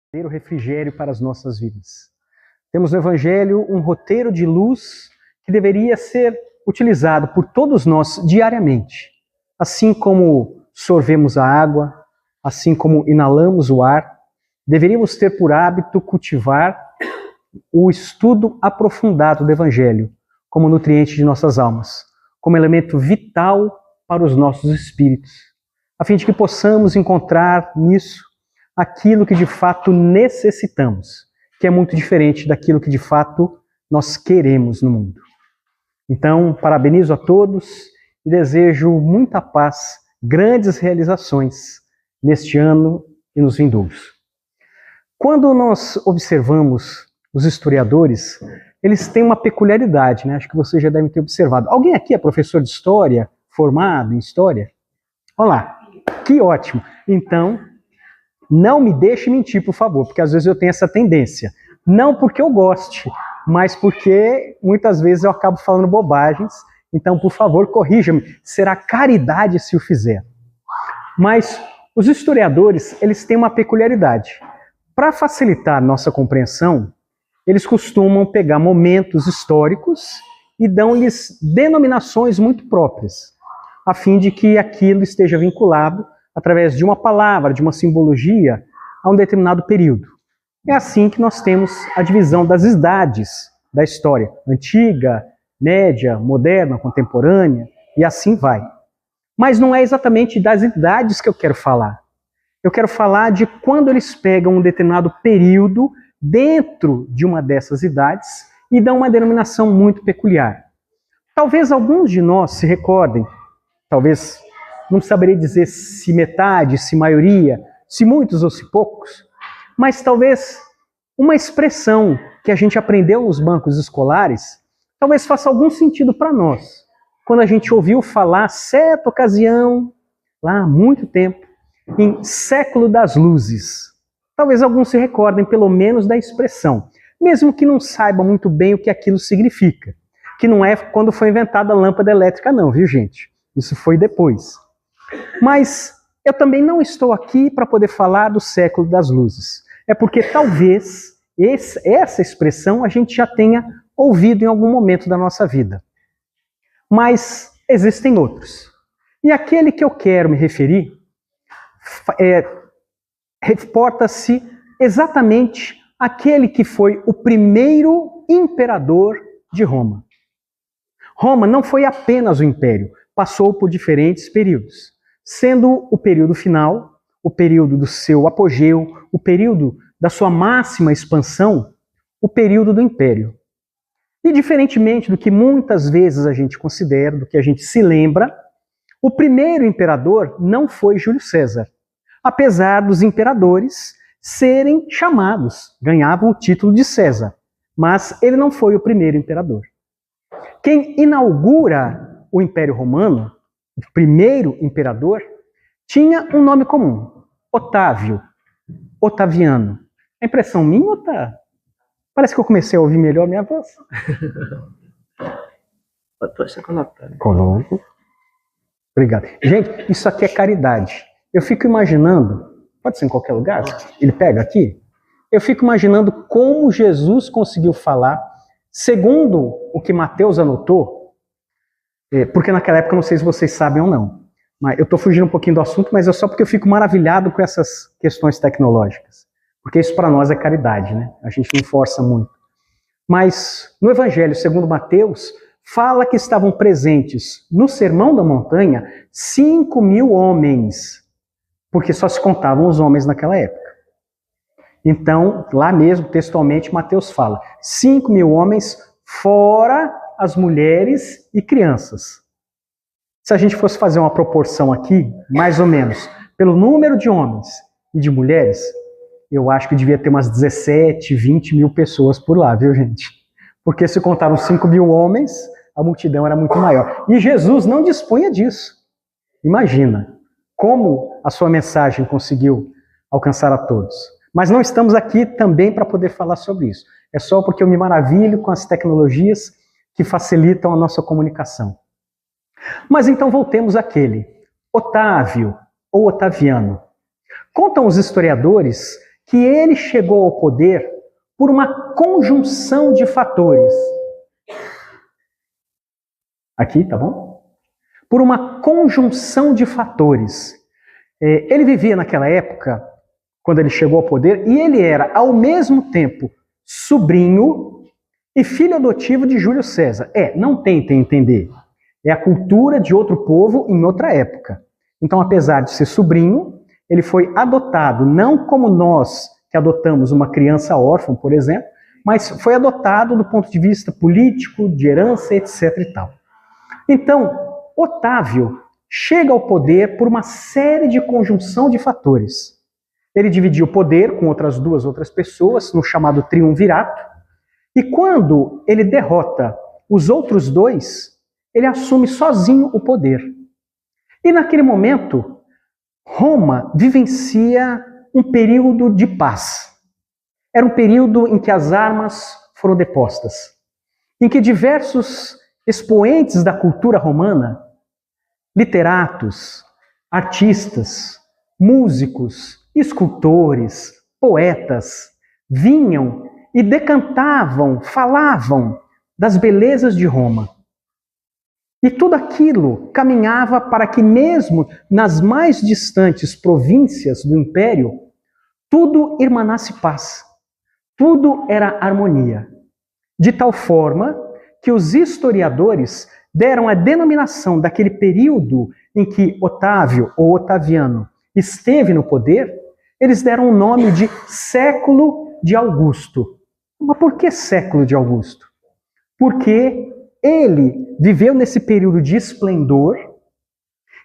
verdadeiro refrigério para as nossas vidas. Temos no Evangelho um roteiro de luz que deveria ser utilizado por todos nós diariamente. Assim como sorvemos a água, assim como inalamos o ar, deveríamos ter por hábito cultivar o estudo aprofundado do Evangelho como nutriente de nossas almas, como elemento vital para os nossos espíritos, a fim de que possamos encontrar nisso aquilo que de fato necessitamos, que é muito diferente daquilo que de fato nós queremos no mundo. Então, parabenizo a todos e desejo muita paz, grandes realizações neste ano e nos vindouros. Quando nós observamos os historiadores, eles têm uma peculiaridade, né? Acho que vocês já devem ter observado. Alguém aqui é professor de história, formado em história? Olá, que ótimo! Então, não me deixe mentir, por favor, porque às vezes eu tenho essa tendência. Não porque eu goste, mas porque muitas vezes eu acabo falando bobagens. Então, por favor, corrija-me. Será caridade se o fizer. Mas os historiadores, eles têm uma peculiaridade. Para facilitar a nossa compreensão, eles costumam pegar momentos históricos e dão-lhes denominações muito próprias, a fim de que aquilo esteja vinculado através de uma palavra, de uma simbologia, a um determinado período. É assim que nós temos a divisão das idades da história, antiga, média, moderna, contemporânea, e assim vai. Mas não é exatamente das idades que eu quero falar. Eu quero falar de quando eles pegam um determinado período dentro de uma dessas idades e dão uma denominação muito peculiar. Talvez alguns de nós se recordem, talvez não saberia dizer se metade, se maioria, se muitos ou se poucos, mas talvez uma expressão que a gente aprendeu nos bancos escolares, talvez faça algum sentido para nós, quando a gente ouviu falar, certa ocasião, lá há muito tempo, em século das luzes. Talvez alguns se recordem pelo menos da expressão, mesmo que não saibam muito bem o que aquilo significa, que não é quando foi inventada a lâmpada elétrica não, viu gente? Isso foi depois. Mas eu também não estou aqui para poder falar do século das luzes. É porque talvez essa expressão a gente já tenha ouvido em algum momento da nossa vida. Mas existem outros. E aquele que eu quero me referir reporta-se exatamente àquele que foi o primeiro imperador de Roma. Roma não foi apenas o império, passou por diferentes períodos, sendo o período final, o período do seu apogeu, o período da sua máxima expansão, o período do império. E diferentemente do que muitas vezes a gente considera, do que a gente se lembra, o primeiro imperador não foi Júlio César, apesar dos imperadores serem chamados, ganhavam o título de César, mas ele não foi o primeiro imperador. Quem inaugura o Império Romano, o primeiro imperador, tinha um nome comum, Otávio, Otaviano. É impressão minha ou tá? Parece que eu comecei a ouvir melhor minha voz. Pode colocar. Coloco. Obrigado. Gente, isso aqui é caridade. Eu fico imaginando, pode ser em qualquer lugar? Ele pega aqui? Eu fico imaginando como Jesus conseguiu falar, segundo o que Mateus anotou, porque naquela época, não sei se vocês sabem ou não, mas eu estou fugindo um pouquinho do assunto, mas é só porque eu fico maravilhado com essas questões tecnológicas. Porque isso para nós é caridade, né? A gente não força muito. Mas no Evangelho, segundo Mateus, fala que estavam presentes no Sermão da Montanha 5.000 homens, porque só se contavam os homens naquela época. Então, lá mesmo, textualmente, Mateus fala 5.000 homens, fora as mulheres e crianças. Se a gente fosse fazer uma proporção aqui, mais ou menos, pelo número de homens e de mulheres, eu acho que devia ter umas 17, 20 mil pessoas por lá, viu, gente? Porque se contaram 5.000 homens, a multidão era muito maior. E Jesus não dispunha disso. Imagina como a sua mensagem conseguiu alcançar a todos. Mas não estamos aqui também para poder falar sobre isso. É só porque eu me maravilho com as tecnologias que facilitam a nossa comunicação. Mas então voltemos àquele, Otávio ou Otaviano. Contam os historiadores que ele chegou ao poder por uma conjunção de fatores. Aqui, tá bom? Por uma conjunção de fatores. Ele vivia naquela época, quando ele chegou ao poder, e ele era, ao mesmo tempo, sobrinho e filho adotivo de Júlio César. Não tentem entender. É a cultura de outro povo em outra época. Então, apesar de ser sobrinho, ele foi adotado, não como nós que adotamos uma criança órfã, por exemplo, mas foi adotado do ponto de vista político, de herança, etc. e tal. Então, Otávio chega ao poder por uma série de conjunção de fatores. Ele dividiu o poder com outras pessoas, no chamado triunvirato, e quando ele derrota os outros dois, ele assume sozinho o poder. E naquele momento, Roma vivencia um período de paz. Era um período em que as armas foram depostas, em que diversos expoentes da cultura romana, literatos, artistas, músicos, escultores, poetas, vinham e decantavam, falavam das belezas de Roma. E tudo aquilo caminhava para que mesmo nas mais distantes províncias do império, tudo emanasse paz. Tudo era harmonia. De tal forma que os historiadores deram a denominação daquele período em que Otávio ou Otaviano esteve no poder, eles deram o nome de século de Augusto. Mas por que século de Augusto? Porque ele viveu nesse período de esplendor,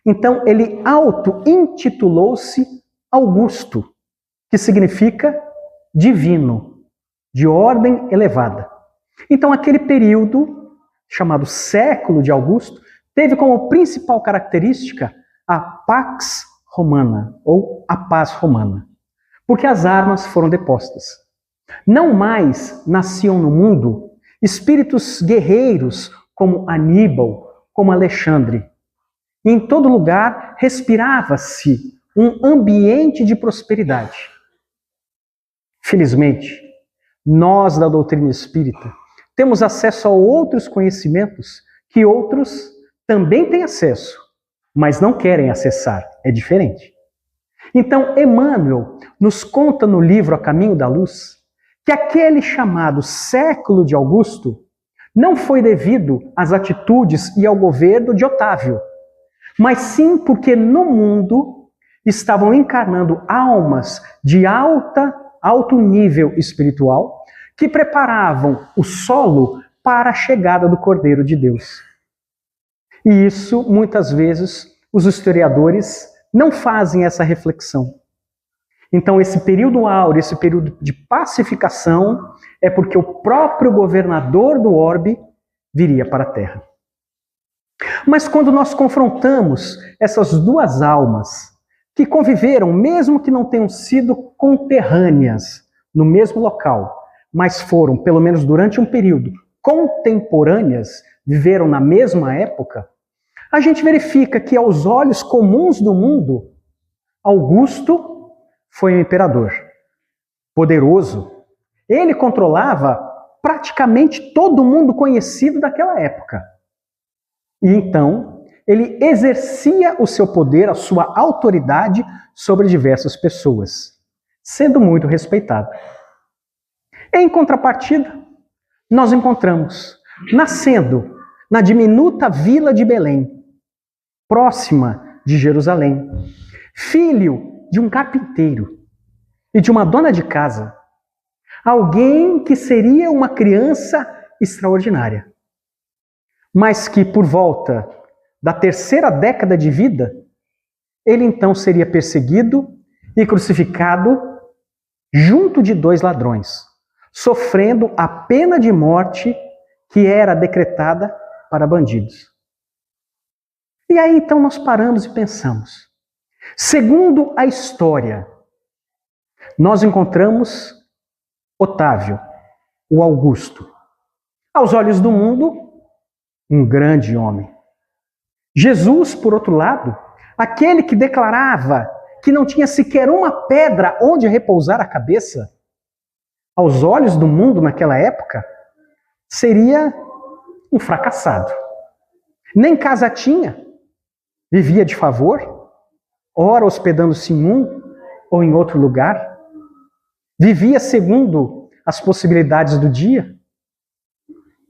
então ele auto-intitulou-se Augusto, que significa divino, de ordem elevada. Então aquele período, chamado século de Augusto, teve como principal característica a Pax Romana, ou a paz romana, porque as armas foram depostas. Não mais nasciam no mundo espíritos guerreiros como Aníbal, como Alexandre. E em todo lugar respirava-se um ambiente de prosperidade. Felizmente, nós da doutrina espírita temos acesso a outros conhecimentos que outros também têm acesso, mas não querem acessar. É diferente. Então, Emmanuel nos conta no livro A Caminho da Luz que aquele chamado século de Augusto não foi devido às atitudes e ao governo de Otávio, mas sim porque no mundo estavam encarnando almas de alto nível espiritual que preparavam o solo para a chegada do Cordeiro de Deus. E isso, muitas vezes, os historiadores não fazem essa reflexão. Então, esse período áureo, esse período de pacificação, é porque o próprio governador do orbe viria para a Terra. Mas quando nós confrontamos essas duas almas que conviveram, mesmo que não tenham sido conterrâneas no mesmo local, mas foram, pelo menos durante um período, contemporâneas, viveram na mesma época, a gente verifica que aos olhos comuns do mundo, Augusto foi um imperador poderoso. Ele controlava praticamente todo mundo conhecido daquela época. E então, ele exercia o seu poder, a sua autoridade sobre diversas pessoas, sendo muito respeitado. Em contrapartida, nós encontramos, nascendo na diminuta vila de Belém, próxima de Jerusalém, filho de um carpinteiro e de uma dona de casa, alguém que seria uma criança extraordinária, mas que por volta da terceira década de vida, ele então seria perseguido e crucificado junto de dois ladrões, sofrendo a pena de morte que era decretada para bandidos. E aí então nós paramos e pensamos. Segundo a história, nós encontramos Otávio, o Augusto. Aos olhos do mundo, um grande homem. Jesus, por outro lado, aquele que declarava que não tinha sequer uma pedra onde repousar a cabeça, aos olhos do mundo naquela época, seria um fracassado. Nem casa tinha, vivia de favor, ora hospedando-se em um ou em outro lugar, vivia segundo as possibilidades do dia.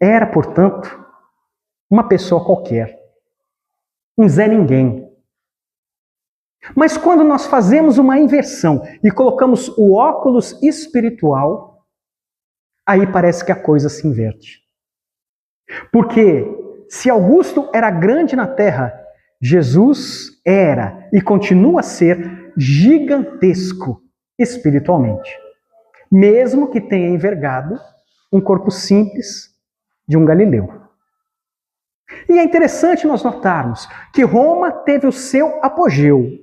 Era, portanto, uma pessoa qualquer, um Zé Ninguém. Mas quando nós fazemos uma inversão e colocamos o óculos espiritual, aí parece que a coisa se inverte. Porque se Augusto era grande na terra, Jesus era e continua a ser gigantesco espiritualmente, mesmo que tenha envergado um corpo simples de um galileu. E é interessante nós notarmos que Roma teve o seu apogeu.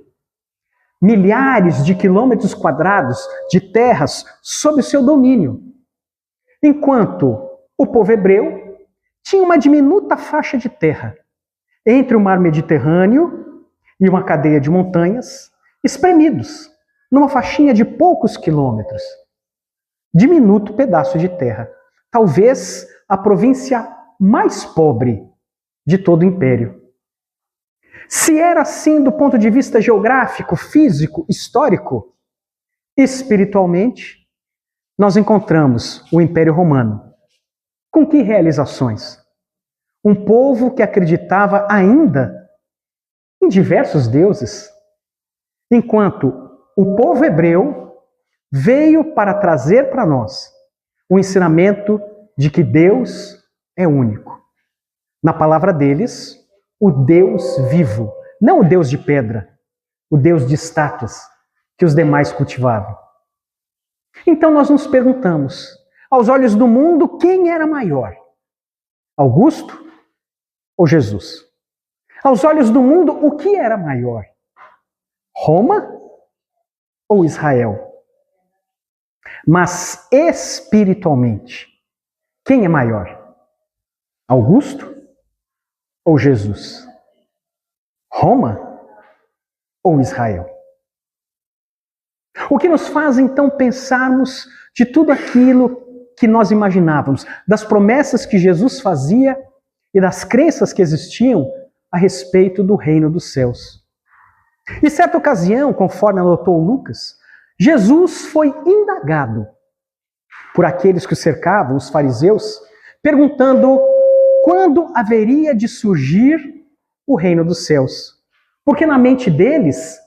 Milhares de quilômetros quadrados de terras sob o seu domínio, enquanto o povo hebreu tinha uma diminuta faixa de terra entre o mar Mediterrâneo e uma cadeia de montanhas, espremidos numa faixinha de poucos quilômetros. Diminuto pedaço de terra, talvez a província mais pobre de todo o império. Se era assim do ponto de vista geográfico, físico, histórico, espiritualmente, nós encontramos o Império Romano. Com que realizações? Um povo que acreditava ainda em diversos deuses, enquanto o povo hebreu veio para trazer para nós o ensinamento de que Deus é único. Na palavra deles, o Deus vivo, não o Deus de pedra, o Deus de estátuas que os demais cultivavam. Então nós nos perguntamos, aos olhos do mundo, quem era maior? Augusto ou Jesus? Aos olhos do mundo, o que era maior? Roma ou Israel? Mas espiritualmente, quem é maior? Augusto ou Jesus? Roma ou Israel? O que nos faz então pensarmos de tudo aquilo que nós imaginávamos, das promessas que Jesus fazia e das crenças que existiam a respeito do reino dos céus. Em certa ocasião, conforme anotou Lucas, Jesus foi indagado por aqueles que o cercavam, os fariseus, perguntando quando haveria de surgir o reino dos céus. Porque na mente deles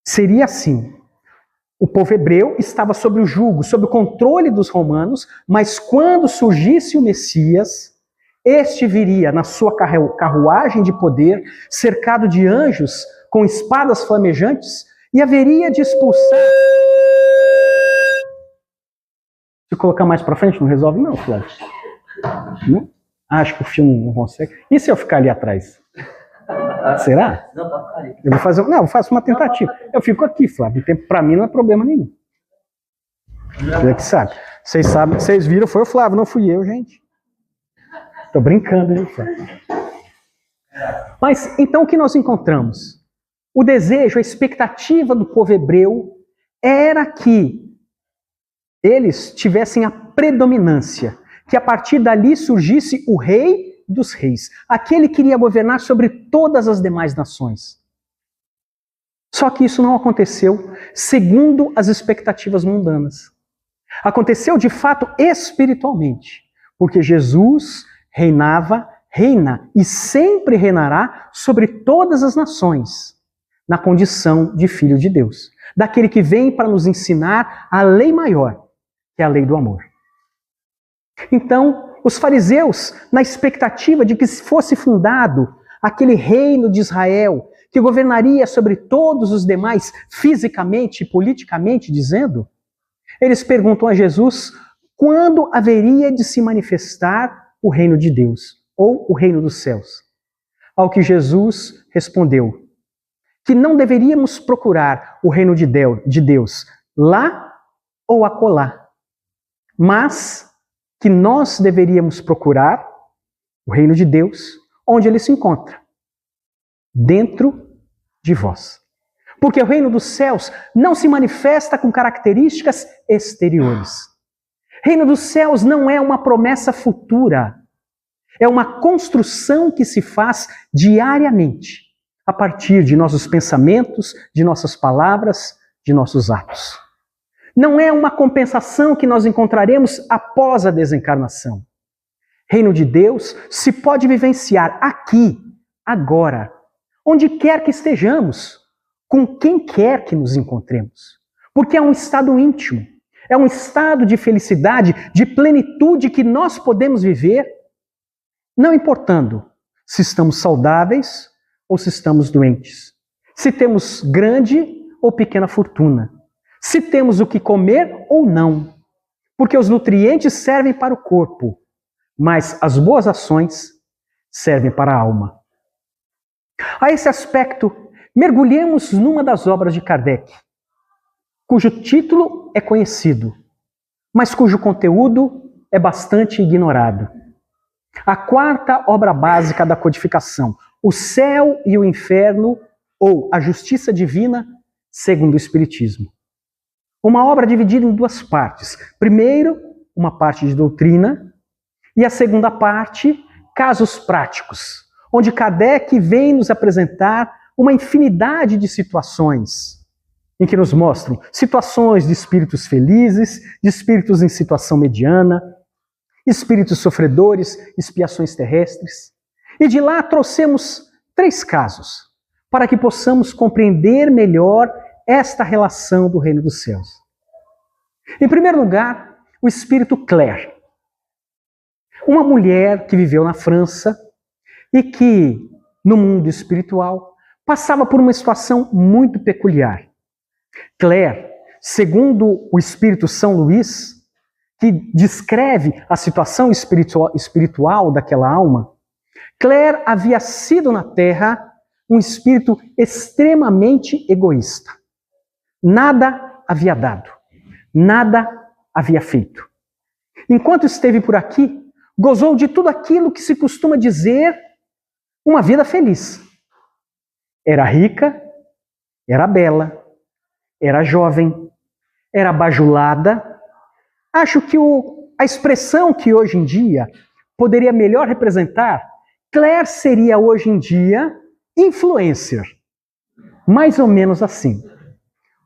seria assim: o povo hebreu estava sob o jugo, sob o controle dos romanos, mas quando surgisse o Messias, este viria na sua carruagem de poder, cercado de anjos com espadas flamejantes, e haveria de expulsar... Se colocar mais para frente, não resolve não, Flávio. Não? Acho que o filme não consegue. E se eu ficar ali atrás? Será? Não, pode ficar ali. Eu vou fazer, não, eu faço uma tentativa. Eu fico aqui, Flávio. Para mim não é problema nenhum. Você que sabe. Vocês sabem, vocês viram, foi o Flávio, não fui eu, gente. Tô brincando, hein, Flávio? Mas então o que nós encontramos? O desejo, a expectativa do povo hebreu era que eles tivessem a predominância, que a partir dali surgisse o rei dos reis, aquele que iria governar sobre todas as demais nações. Só que isso não aconteceu segundo as expectativas mundanas. Aconteceu de fato espiritualmente, porque Jesus reina e sempre reinará sobre todas as nações, na condição de filho de Deus, daquele que vem para nos ensinar a lei maior, que é a lei do amor. Então, os fariseus, na expectativa de que fosse fundado aquele reino de Israel, que governaria sobre todos os demais, fisicamente e politicamente dizendo, eles perguntam a Jesus quando haveria de se manifestar o reino de Deus, ou o reino dos céus. Ao que Jesus respondeu que não deveríamos procurar o reino de Deus lá ou acolá, mas que nós deveríamos procurar o reino de Deus onde ele se encontra, dentro de vós. Porque o reino dos céus não se manifesta com características exteriores. Reino dos céus não é uma promessa futura. É uma construção que se faz diariamente, a partir de nossos pensamentos, de nossas palavras, de nossos atos. Não é uma compensação que nós encontraremos após a desencarnação. Reino de Deus se pode vivenciar aqui, agora, onde quer que estejamos, com quem quer que nos encontremos. Porque é um estado íntimo, é um estado de felicidade, de plenitude que nós podemos viver, não importando se estamos saudáveis ou se estamos doentes, se temos grande ou pequena fortuna, se temos o que comer ou não, porque os nutrientes servem para o corpo, mas as boas ações servem para a alma. A esse aspecto, mergulhemos numa das obras de Kardec, cujo título é conhecido, mas cujo conteúdo é bastante ignorado. A quarta obra básica da codificação, O Céu e o Inferno, ou A Justiça Divina, segundo o Espiritismo. Uma obra dividida em duas partes. Primeiro, uma parte de doutrina, e a segunda parte, casos práticos, onde Kardec vem nos apresentar uma infinidade de situações em que nos mostram situações de espíritos felizes, de espíritos em situação mediana, espíritos sofredores, expiações terrestres. E de lá trouxemos 3 casos, para que possamos compreender melhor esta relação do reino dos céus. Em primeiro lugar, o espírito Claire. Uma mulher que viveu na França e que, no mundo espiritual, passava por uma situação muito peculiar. Claire, segundo o espírito São Luís, que descreve a situação espiritual daquela alma, Claire havia sido na Terra um espírito extremamente egoísta. Nada havia dado, nada havia feito. Enquanto esteve por aqui, gozou de tudo aquilo que se costuma dizer uma vida feliz. Era rica, era bela, era jovem, era bajulada. Acho que a expressão que hoje em dia poderia melhor representar, Claire seria hoje em dia influencer. Mais ou menos assim.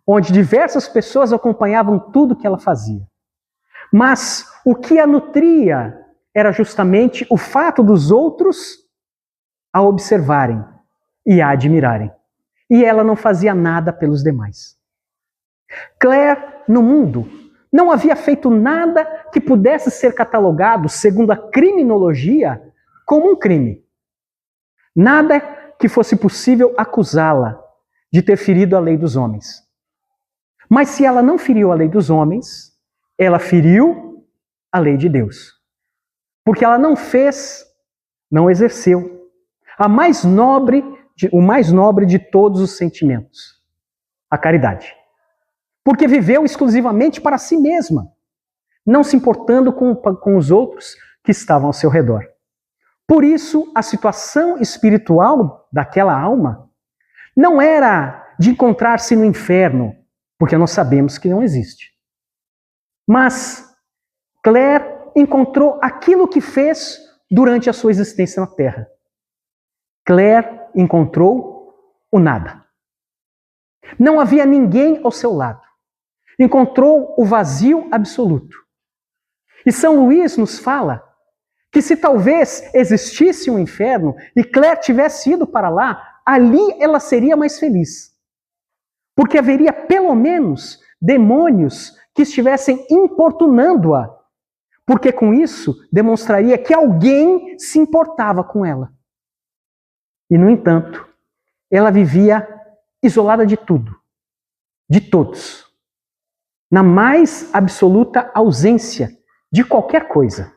Onde diversas pessoas acompanhavam tudo que ela fazia. Mas o que a nutria era justamente o fato dos outros a observarem e a admirarem. E ela não fazia nada pelos demais. Claire, no mundo, não havia feito nada que pudesse ser catalogado, segundo a criminologia, como um crime. Nada que fosse possível acusá-la de ter ferido a lei dos homens. Mas se ela não feriu a lei dos homens, ela feriu a lei de Deus. Porque ela não fez, não exerceu, o mais nobre de todos os sentimentos, a caridade. Porque viveu exclusivamente para si mesma, não se importando com os outros que estavam ao seu redor. Por isso, a situação espiritual daquela alma não era de encontrar-se no inferno, porque nós sabemos que não existe. Mas Claire encontrou aquilo que fez durante a sua existência na Terra. Claire encontrou o nada. Não havia ninguém ao seu lado. Encontrou o vazio absoluto. E São Luís nos fala que se talvez existisse um inferno e Claire tivesse ido para lá, ali ela seria mais feliz. Porque haveria pelo menos demônios que estivessem importunando-a. Porque com isso demonstraria que alguém se importava com ela. E no entanto, ela vivia isolada de tudo, de todos. Na mais absoluta ausência de qualquer coisa.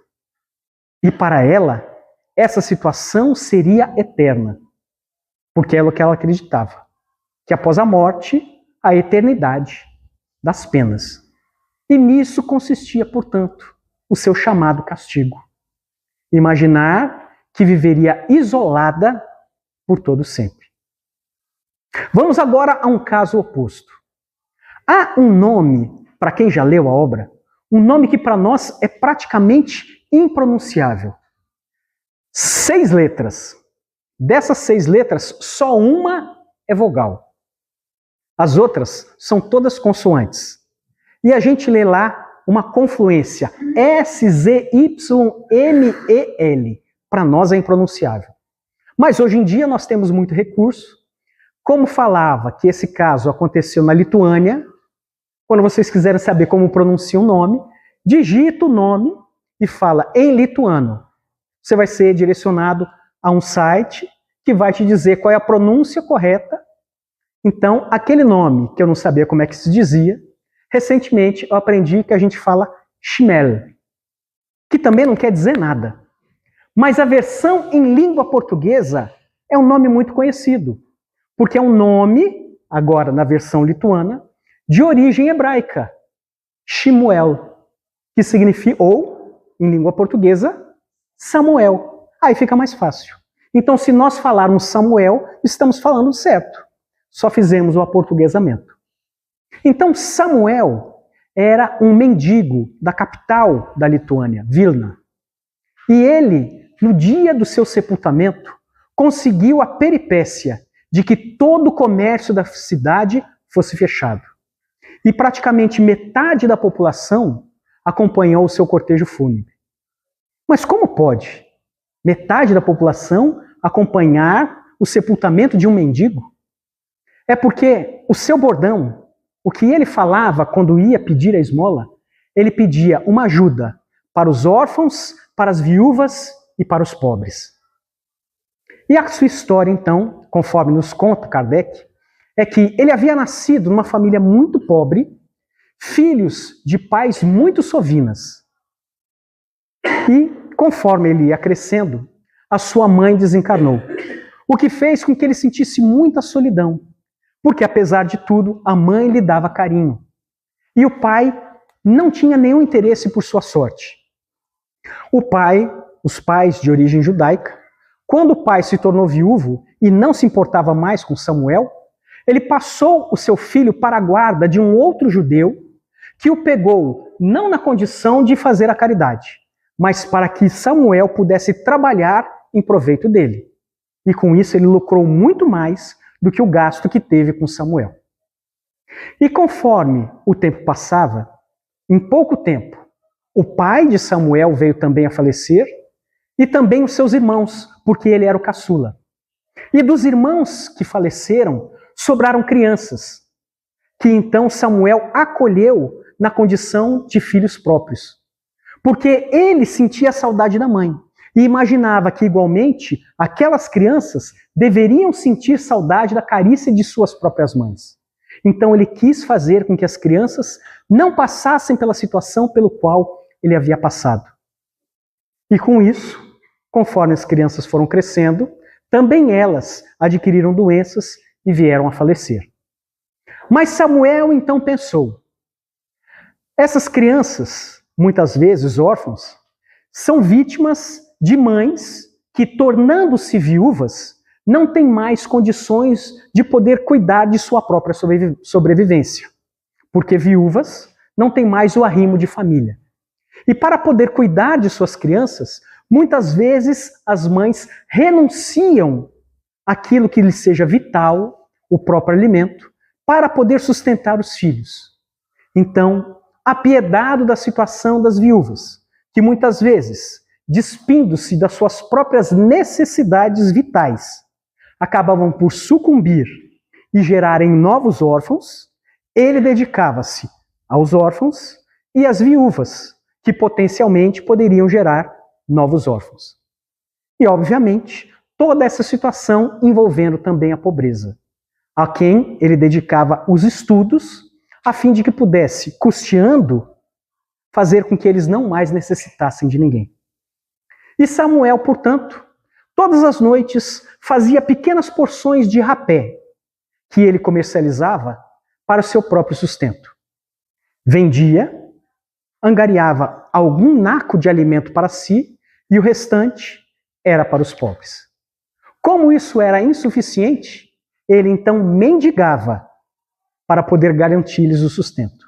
E para ela, essa situação seria eterna. Porque é o que ela acreditava. Que após a morte, a eternidade das penas. E nisso consistia, portanto, o seu chamado castigo. Imaginar que viveria isolada por todo sempre. Vamos agora a um caso oposto. Há um nome, para quem já leu a obra, um nome que para nós é praticamente impronunciável. 6 letras. Dessas 6 letras, só uma é vogal. As outras são todas consoantes. E a gente lê lá uma confluência, S-Z-Y-M-E-L. Para nós é impronunciável. Mas hoje em dia nós temos muito recurso. Como falava que esse caso aconteceu na Lituânia, quando vocês quiserem saber como pronuncia um nome, digita o nome e fala em lituano. Você vai ser direcionado a um site que vai te dizer qual é a pronúncia correta. Então, aquele nome que eu não sabia como é que se dizia, recentemente eu aprendi que a gente fala Shimel, que também não quer dizer nada. Mas a versão em língua portuguesa é um nome muito conhecido, porque é um nome, agora na versão lituana, de origem hebraica, Shimuel, que significa, ou, em língua portuguesa, Samuel. Aí fica mais fácil. Então, se nós falarmos Samuel, estamos falando certo. Só fizemos o aportuguesamento. Então, Samuel era um mendigo da capital da Lituânia, Vilna. E ele, no dia do seu sepultamento, conseguiu a peripécia de que todo o comércio da cidade fosse fechado. E praticamente metade da população acompanhou o seu cortejo fúnebre. Mas como pode metade da população acompanhar o sepultamento de um mendigo? É porque o seu bordão, o que ele falava quando ia pedir a esmola, ele pedia uma ajuda para os órfãos, para as viúvas e para os pobres. E a sua história, então, conforme nos conta Kardec, é que ele havia nascido numa família muito pobre, filhos de pais muito sovinas. E, conforme ele ia crescendo, a sua mãe desencarnou, o que fez com que ele sentisse muita solidão, porque, apesar de tudo, a mãe lhe dava carinho. E o pai não tinha nenhum interesse por sua sorte. Os pais de origem judaica, quando o pai se tornou viúvo e não se importava mais com Samuel, ele passou o seu filho para a guarda de um outro judeu que o pegou não na condição de fazer a caridade, mas para que Samuel pudesse trabalhar em proveito dele. E com isso ele lucrou muito mais do que o gasto que teve com Samuel. E conforme o tempo passava, em pouco tempo, o pai de Samuel veio também a falecer, e também os seus irmãos, porque ele era o caçula. E dos irmãos que faleceram, sobraram crianças, que então Samuel acolheu na condição de filhos próprios. Porque ele sentia a saudade da mãe e imaginava que, igualmente, aquelas crianças deveriam sentir saudade da carícia de suas próprias mães. Então ele quis fazer com que as crianças não passassem pela situação pelo qual ele havia passado. E com isso, conforme as crianças foram crescendo, também elas adquiriram doenças e vieram a falecer. Mas Samuel então pensou: essas crianças, muitas vezes órfãos, são vítimas de mães que, tornando-se viúvas, não têm mais condições de poder cuidar de sua própria sobrevivência. Porque viúvas não têm mais o arrimo de família. E para poder cuidar de suas crianças, muitas vezes as mães renunciam àquilo que lhes seja vital, o próprio alimento, para poder sustentar os filhos. Então, apiedado da situação das viúvas, que muitas vezes, despindo-se das suas próprias necessidades vitais, acabavam por sucumbir e gerarem novos órfãos, ele dedicava-se aos órfãos e às viúvas, que potencialmente poderiam gerar novos órfãos. E, obviamente, toda essa situação envolvendo também a pobreza, a quem ele dedicava os estudos, a fim de que pudesse, custeando, fazer com que eles não mais necessitassem de ninguém. E Samuel, portanto, todas as noites fazia pequenas porções de rapé, que ele comercializava para o seu próprio sustento. Vendia, angariava algum naco de alimento para si e o restante era para os pobres. Como isso era insuficiente, ele então mendigava para poder garantir-lhes o sustento.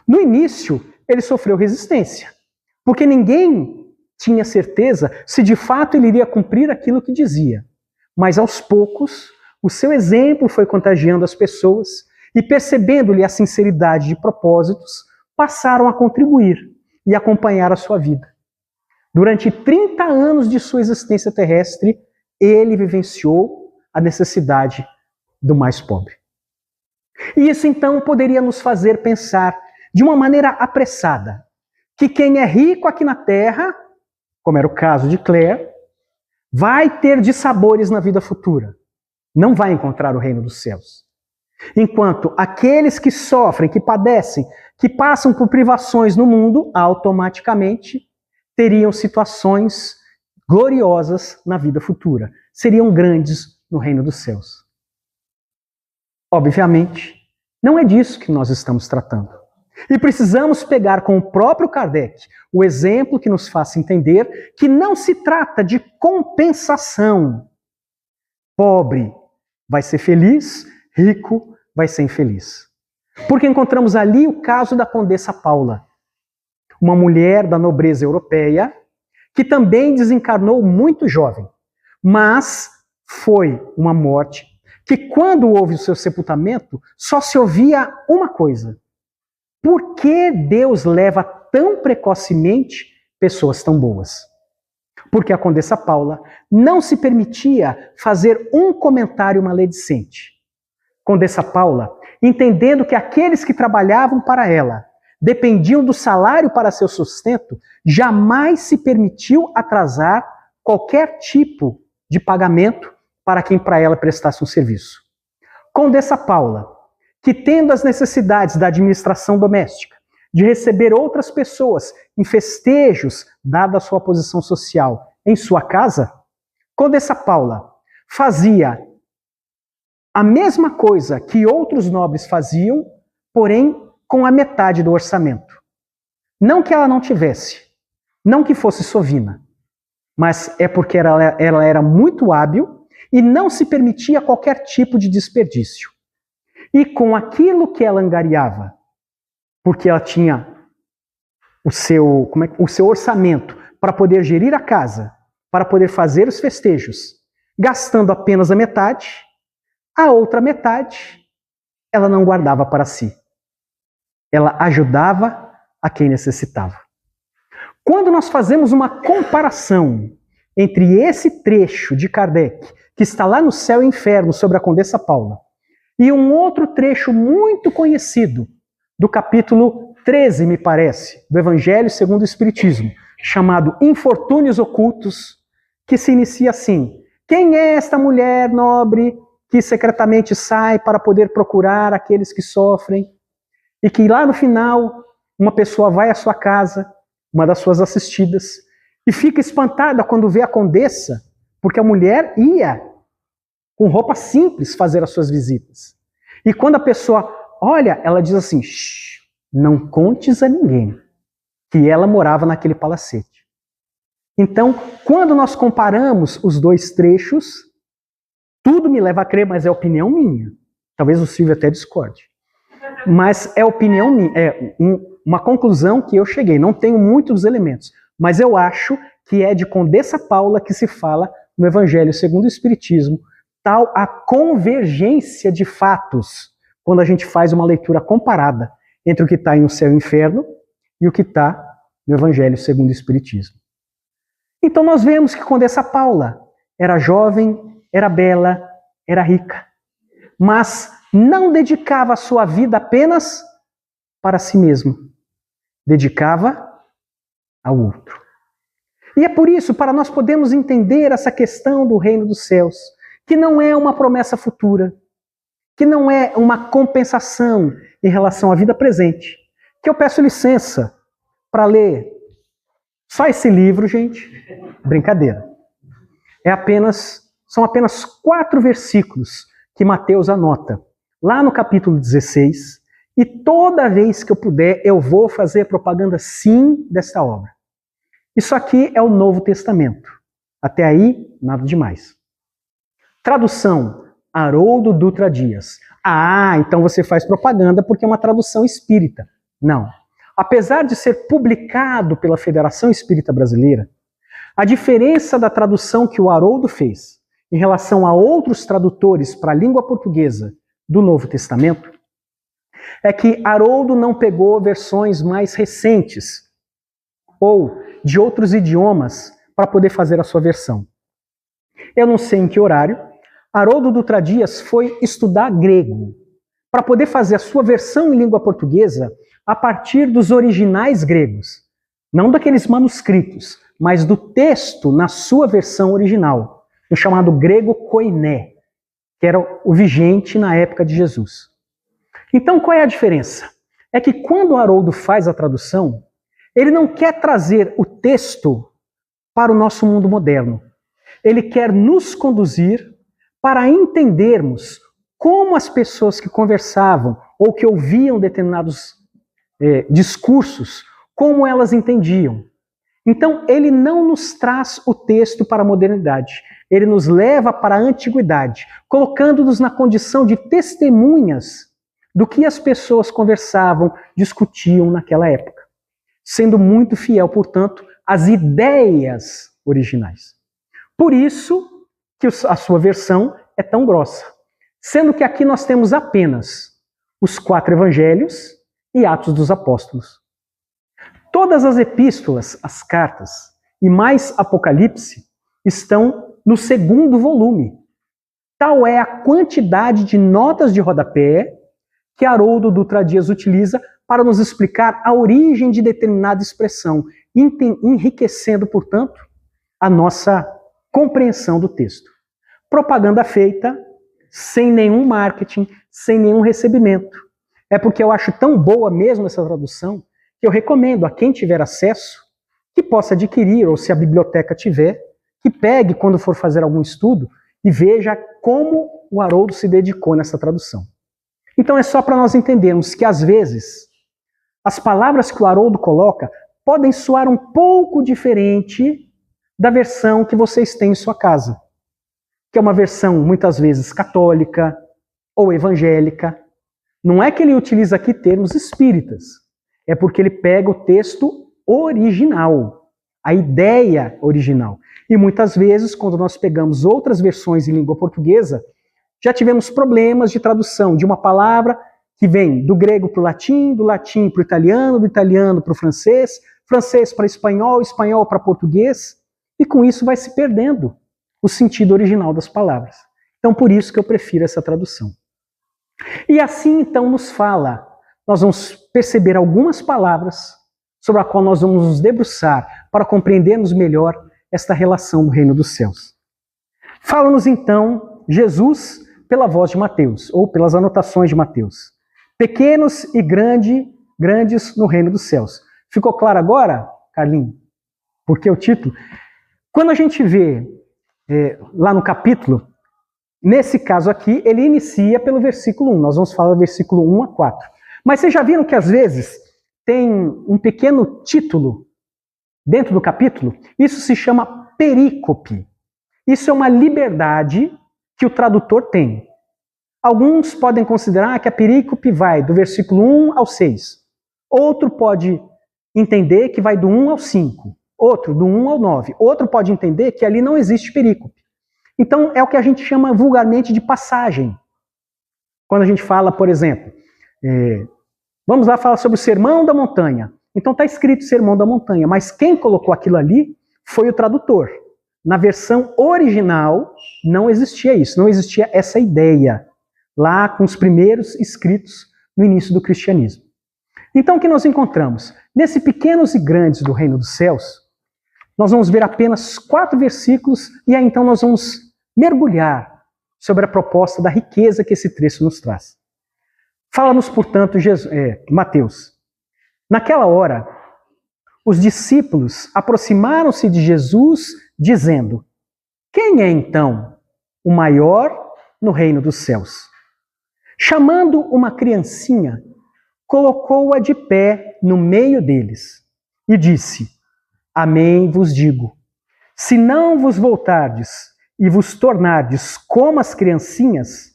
No início, ele sofreu resistência, porque ninguém tinha certeza se de fato ele iria cumprir aquilo que dizia. Mas aos poucos, o seu exemplo foi contagiando as pessoas e, percebendo-lhe a sinceridade de propósitos, passaram a contribuir e acompanhar a sua vida. Durante 30 anos de sua existência terrestre, ele vivenciou a necessidade do mais pobre. E isso então poderia nos fazer pensar de uma maneira apressada que quem é rico aqui na terra, como era o caso de Claire, vai ter dissabores na vida futura. Não vai encontrar o reino dos céus. Enquanto aqueles que sofrem, que padecem, que passam por privações no mundo, automaticamente teriam situações gloriosas na vida futura. Seriam grandes no reino dos céus. Obviamente, não é disso que nós estamos tratando. E precisamos pegar com o próprio Kardec o exemplo que nos faça entender que não se trata de compensação. Pobre vai ser feliz, rico vai ser infeliz. Porque encontramos ali o caso da Condessa Paula, uma mulher da nobreza europeia que também desencarnou muito jovem, mas foi uma morte que, quando houve o seu sepultamento, só se ouvia uma coisa: por que Deus leva tão precocemente pessoas tão boas? Porque a Condessa Paula não se permitia fazer um comentário maledicente. Condessa Paula, entendendo que aqueles que trabalhavam para ela dependiam do salário para seu sustento, jamais se permitiu atrasar qualquer tipo de pagamento para quem para ela prestasse um serviço. Condessa Paula, que tendo as necessidades da administração doméstica, de receber outras pessoas em festejos, dada a sua posição social, em sua casa, Condessa Paula fazia a mesma coisa que outros nobres faziam, porém com a metade do orçamento. Não que ela não tivesse, não que fosse sovina, mas é porque ela era muito hábil e não se permitia qualquer tipo de desperdício. E com aquilo que ela angariava, porque ela tinha o seu orçamento para poder gerir a casa, para poder fazer os festejos, gastando apenas a metade, a outra metade ela não guardava para si. Ela ajudava a quem necessitava. Quando nós fazemos uma comparação entre esse trecho de Kardec, que está lá no Céu e Inferno, sobre a Condessa Paula, e um outro trecho muito conhecido, do capítulo 13, me parece, do Evangelho segundo o Espiritismo, chamado Infortúnios Ocultos, que se inicia assim: quem é esta mulher nobre que secretamente sai para poder procurar aqueles que sofrem? E que lá no final, uma pessoa vai à sua casa, uma das suas assistidas, e fica espantada quando vê a condessa, porque a mulher ia com roupa simples fazer as suas visitas. E quando a pessoa olha, ela diz assim: shh, não contes a ninguém que ela morava naquele palacete. Então, quando nós comparamos os dois trechos, tudo me leva a crer, mas é opinião minha. Talvez o Silvio até discorde. Mas é opinião minha, uma conclusão que eu cheguei. Não tenho muitos elementos, mas eu acho que é de Condessa Paula que se fala no Evangelho segundo o Espiritismo, tal a convergência de fatos, quando a gente faz uma leitura comparada entre o que está em O Céu e o Inferno e o que está no Evangelho segundo o Espiritismo. Então nós vemos que Condessa Paula era jovem, era bela, era rica, mas não dedicava a sua vida apenas para si mesma, dedicava ao outro. E é por isso, para nós podermos entender essa questão do reino dos céus, que não é uma promessa futura, que não é uma compensação em relação à vida presente, que eu peço licença para ler só esse livro, gente. Brincadeira. São apenas 4 versículos que Mateus anota lá no capítulo 16, e toda vez que eu puder, eu vou fazer propaganda sim desta obra. Isso aqui é o Novo Testamento. Até aí, nada demais. Tradução Haroldo Dutra Dias. Ah, então você faz propaganda porque é uma tradução espírita. Não. Apesar de ser publicado pela Federação Espírita Brasileira, a diferença da tradução que o Haroldo fez em relação a outros tradutores para a língua portuguesa do Novo Testamento é que Haroldo não pegou versões mais recentes ou de outros idiomas para poder fazer a sua versão. Eu não sei em que horário, Haroldo Dutra Dias foi estudar grego para poder fazer a sua versão em língua portuguesa a partir dos originais gregos, não daqueles manuscritos, mas do texto na sua versão original, o chamado grego koiné, que era o vigente na época de Jesus. Então, qual é a diferença? É que quando o Haroldo faz a tradução, ele não quer trazer o texto para o nosso mundo moderno. Ele quer nos conduzir para entendermos como as pessoas que conversavam ou que ouviam determinados discursos, como elas entendiam. Então, ele não nos traz o texto para a modernidade. Ele nos leva para a antiguidade, colocando-nos na condição de testemunhas do que as pessoas conversavam, discutiam naquela época, sendo muito fiel, portanto, às ideias originais. Por isso que a sua versão é tão grossa, sendo que aqui nós temos apenas os 4 evangelhos e Atos dos Apóstolos. Todas as epístolas, as cartas e mais Apocalipse estão no 2º volume. Tal é a quantidade de notas de rodapé que Haroldo Dutra Dias utiliza para nos explicar a origem de determinada expressão, enriquecendo, portanto, a nossa compreensão do texto. Propaganda feita sem nenhum marketing, sem nenhum recebimento. É porque eu acho tão boa mesmo essa tradução que eu recomendo a quem tiver acesso que possa adquirir, ou se a biblioteca tiver, que pegue quando for fazer algum estudo e veja como o Haroldo se dedicou nessa tradução. Então é só para nós entendermos que às vezes as palavras que o Haroldo coloca podem soar um pouco diferente da versão que vocês têm em sua casa, que é uma versão muitas vezes católica ou evangélica. Não é que ele utiliza aqui termos espíritas, é porque ele pega o texto original, a ideia original. E muitas vezes, quando nós pegamos outras versões em língua portuguesa, já tivemos problemas de tradução de uma palavra que vem do grego para o latim, do latim para o italiano, do italiano para o francês, francês para espanhol, espanhol para português, e com isso vai se perdendo o sentido original das palavras. Então, por isso que eu prefiro essa tradução. E assim, então, nos fala, nós vamos perceber algumas palavras sobre a qual nós vamos nos debruçar para compreendermos melhor esta relação do reino dos céus. Fala-nos, então, Jesus pela voz de Mateus, ou pelas anotações de Mateus. Pequenos e grandes no reino dos céus. Ficou claro agora, Carlinhos? Porque o título... Quando a gente vê lá no capítulo, nesse caso aqui, ele inicia pelo versículo 1. Nós vamos falar do versículo 1 a 4. Mas vocês já viram que às vezes tem um pequeno título dentro do capítulo? Isso se chama perícope. Isso é uma liberdade que o tradutor tem. Alguns podem considerar que a perícope vai do versículo 1 ao 6. Outro pode entender que vai do 1 ao 5. Outro do 1 ao 9. Outro pode entender que ali não existe perícope. Então é o que a gente chama vulgarmente de passagem. Quando a gente fala, por exemplo, vamos lá falar sobre o Sermão da Montanha. Então está escrito Sermão da Montanha, mas quem colocou aquilo ali foi o tradutor. Na versão original não existia isso, não existia essa ideia lá com os primeiros escritos no início do cristianismo. Então o que nós encontramos? Nesse pequenos e grandes do reino dos céus, nós vamos ver apenas 4 versículos e aí então nós vamos mergulhar sobre a proposta da riqueza que esse trecho nos traz. Fala-nos, portanto, Mateus. Naquela hora, os discípulos aproximaram-se de Jesus, dizendo: quem é então o maior no reino dos céus? Chamando uma criancinha, colocou-a de pé no meio deles e disse: Amém vos digo, se não vos voltardes e vos tornardes como as criancinhas,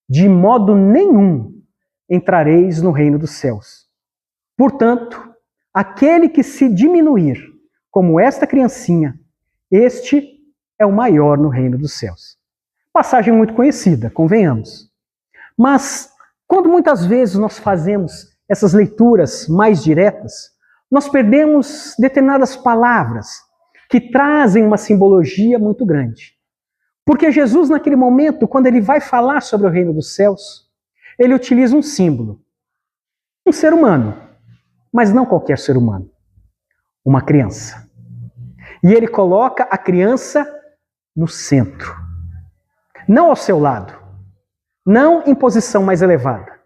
de modo nenhum entrareis no reino dos céus. Portanto, aquele que se diminuir como esta criancinha, este é o maior no reino dos céus. Passagem muito conhecida, convenhamos. Mas, quando muitas vezes nós fazemos essas leituras mais diretas, nós perdemos determinadas palavras que trazem uma simbologia muito grande. Porque Jesus, naquele momento, quando ele vai falar sobre o reino dos céus, ele utiliza um símbolo. Um ser humano, mas não qualquer ser humano. Uma criança. E ele coloca a criança no centro. Não ao seu lado. Não em posição mais elevada.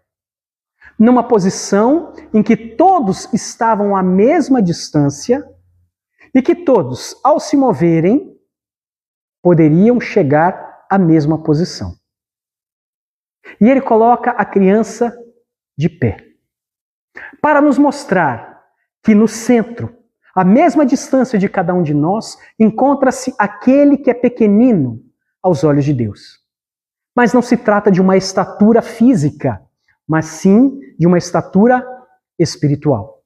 Numa posição em que todos estavam à mesma distância e que todos, ao se moverem, poderiam chegar à mesma posição. E ele coloca a criança de pé, para nos mostrar que no centro, à mesma distância de cada um de nós, encontra-se aquele que é pequenino aos olhos de Deus. Mas não se trata de uma estatura física, mas sim de uma estatura espiritual.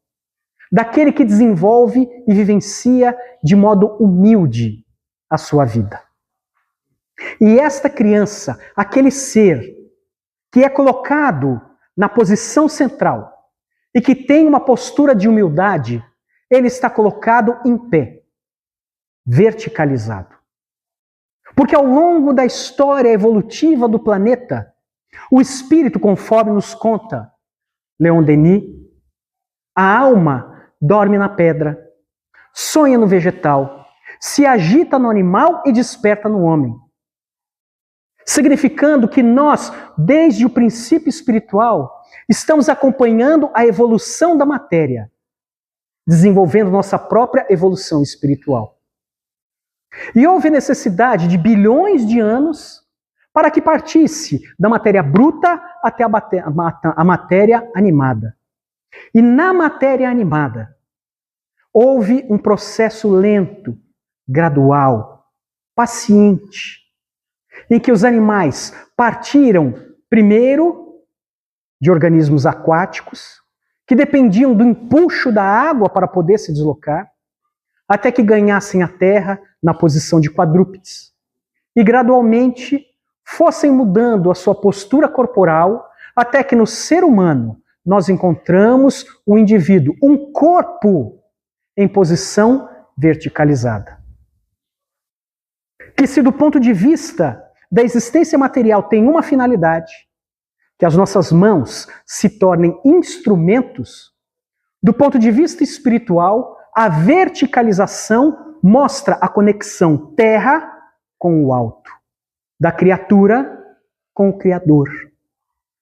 Daquele que desenvolve e vivencia de modo humilde a sua vida. E esta criança, aquele ser que é colocado na posição central e que tem uma postura de humildade, ele está colocado em pé, verticalizado. Porque ao longo da história evolutiva do planeta, o espírito, conforme nos conta Leon Denis, a alma dorme na pedra, sonha no vegetal, se agita no animal e desperta no homem. Significando que nós, desde o princípio espiritual, estamos acompanhando a evolução da matéria, desenvolvendo nossa própria evolução espiritual. E houve necessidade de bilhões de anos para que partisse da matéria bruta até a matéria animada. E na matéria animada, houve um processo lento, gradual, paciente, em que os animais partiram primeiro de organismos aquáticos, que dependiam do empuxo da água para poder se deslocar, até que ganhassem a terra na posição de quadrúpedes. E gradualmente fossem mudando a sua postura corporal, até que no ser humano nós encontramos um indivíduo, um corpo em posição verticalizada. Que se do ponto de vista da existência material tem uma finalidade, que as nossas mãos se tornem instrumentos, do ponto de vista espiritual, a verticalização mostra a conexão terra com o alto, da criatura com o Criador,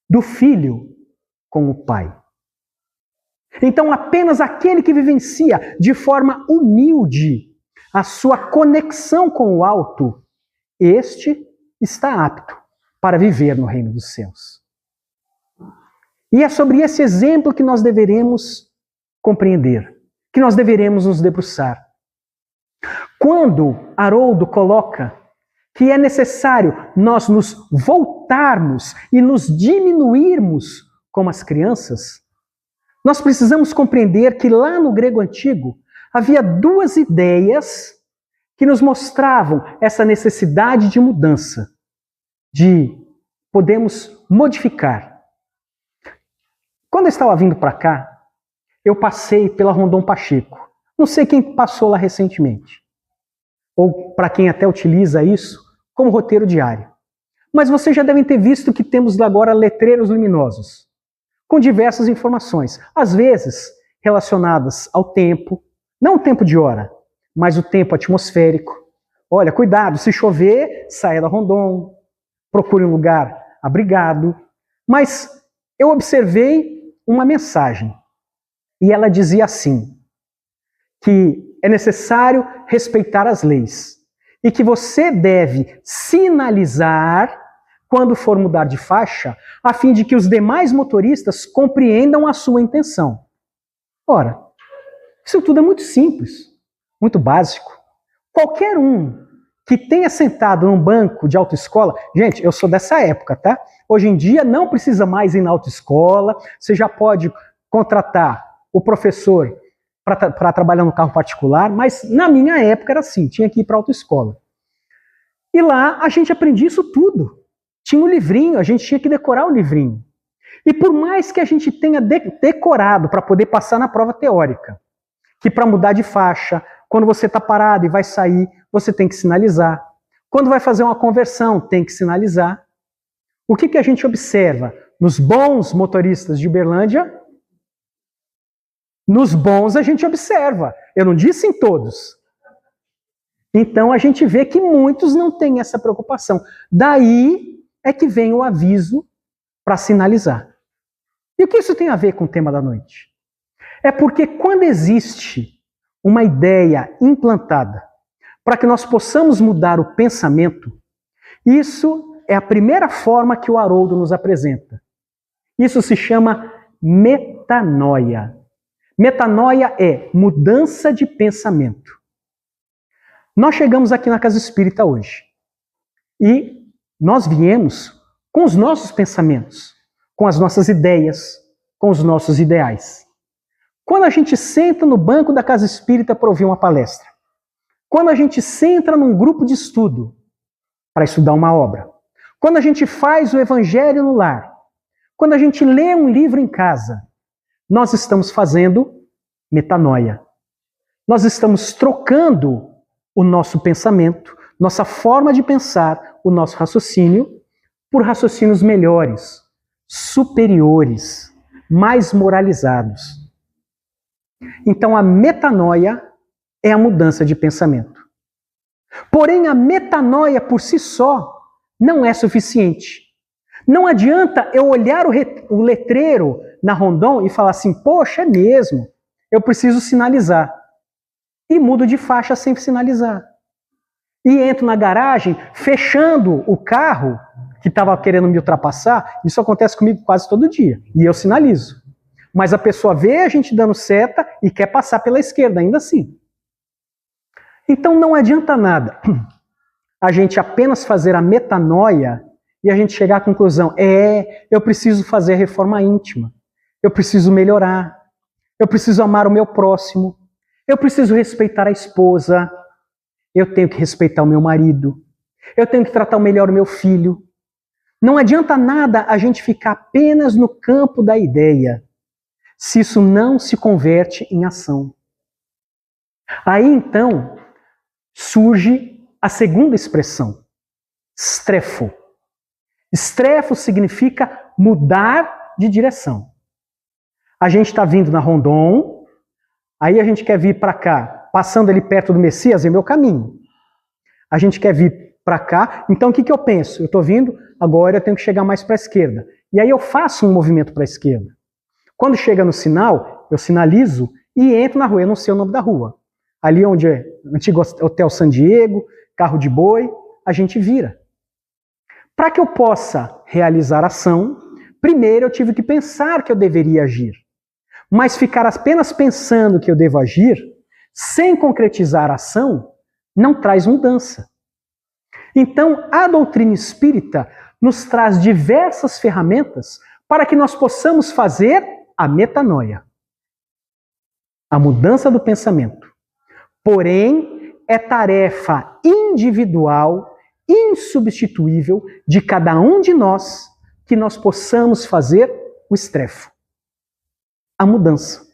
do filho com o Pai. Então apenas aquele que vivencia de forma humilde a sua conexão com o alto, este está apto para viver no reino dos céus. E é sobre esse exemplo que nós deveremos compreender, que nós deveremos nos debruçar. Quando Haroldo coloca que é necessário nós nos voltarmos e nos diminuirmos como as crianças, nós precisamos compreender que lá no grego antigo havia duas ideias que nos mostravam essa necessidade de mudança, de podemos modificar. Quando eu estava vindo para cá, eu passei pela Rondon Pacheco. Não sei quem passou lá recentemente, ou para quem até utiliza isso como roteiro diário. Mas vocês já devem ter visto que temos agora letreiros luminosos, com diversas informações, às vezes relacionadas ao tempo, não o tempo de hora, mas o tempo atmosférico. Olha, cuidado, se chover, saia da Rondon, procure um lugar abrigado. Mas eu observei uma mensagem, e ela dizia assim, que é necessário respeitar as leis, e que você deve sinalizar quando for mudar de faixa, a fim de que os demais motoristas compreendam a sua intenção. Ora, isso tudo é muito simples, muito básico. Qualquer um que tenha sentado num banco de autoescola, gente, eu sou dessa época, tá? Hoje em dia não precisa mais ir na autoescola, você já pode contratar o professor para trabalhar no carro particular, mas na minha época era assim, tinha que ir para a autoescola. E lá a gente aprendia isso tudo. Tinha um livrinho, a gente tinha que decorar o livrinho. E por mais que a gente tenha decorado para poder passar na prova teórica, que para mudar de faixa, quando você está parado e vai sair, você tem que sinalizar. Quando vai fazer uma conversão, tem que sinalizar. O que a gente observa? Nos bons motoristas de Uberlândia, nos bons a gente observa. Eu não disse em todos. Então a gente vê que muitos não têm essa preocupação. Daí é que vem o aviso para sinalizar. E o que isso tem a ver com o tema da noite? É porque quando existe uma ideia implantada para que nós possamos mudar o pensamento, isso é a primeira forma que o Haroldo nos apresenta. Isso se chama metanoia. Metanoia é mudança de pensamento. Nós chegamos aqui na Casa Espírita hoje e nós viemos com os nossos pensamentos, com as nossas ideias, com os nossos ideais. Quando a gente senta no banco da Casa Espírita para ouvir uma palestra, quando a gente senta num grupo de estudo para estudar uma obra, quando a gente faz o Evangelho no lar, quando a gente lê um livro em casa, nós estamos fazendo metanoia. Nós estamos trocando o nosso pensamento, nossa forma de pensar, o nosso raciocínio, por raciocínios melhores, superiores, mais moralizados. Então a metanoia é a mudança de pensamento. Porém, a metanoia por si só não é suficiente. Não adianta eu olhar o letreiro na Rondon e falar assim, poxa, é mesmo, eu preciso sinalizar. E mudo de faixa sem sinalizar. E entro na garagem, fechando o carro que estava querendo me ultrapassar. Isso acontece comigo quase todo dia. E eu sinalizo. Mas a pessoa vê a gente dando seta e quer passar pela esquerda, ainda assim. Então não adianta nada a gente apenas fazer a metanoia e a gente chegar à conclusão, eu preciso fazer a reforma íntima, eu preciso melhorar, eu preciso amar o meu próximo, eu preciso respeitar a esposa, eu tenho que respeitar o meu marido, eu tenho que tratar melhor o meu filho. Não adianta nada a gente ficar apenas no campo da ideia, se isso não se converte em ação. Aí então surge a segunda expressão, strefo. Strefo significa mudar de direção. A gente está vindo na Rondon, aí a gente quer vir para cá, passando ali perto do Messias, é meu caminho. A gente quer vir para cá, então o que eu penso? Eu estou vindo, agora eu tenho que chegar mais para a esquerda. E aí eu faço um movimento para a esquerda. Quando chega no sinal, eu sinalizo e entro na rua, eu não sei o nome da rua. Ali onde é o antigo Hotel San Diego, Carro de Boi, a gente vira. Para que eu possa realizar a ação, primeiro eu tive que pensar que eu deveria agir. Mas ficar apenas pensando que eu devo agir, sem concretizar a ação, não traz mudança. Então, a doutrina espírita nos traz diversas ferramentas para que nós possamos fazer a metanoia, a mudança do pensamento. Porém, é tarefa individual, insubstituível de cada um de nós que nós possamos fazer o strefo, a mudança.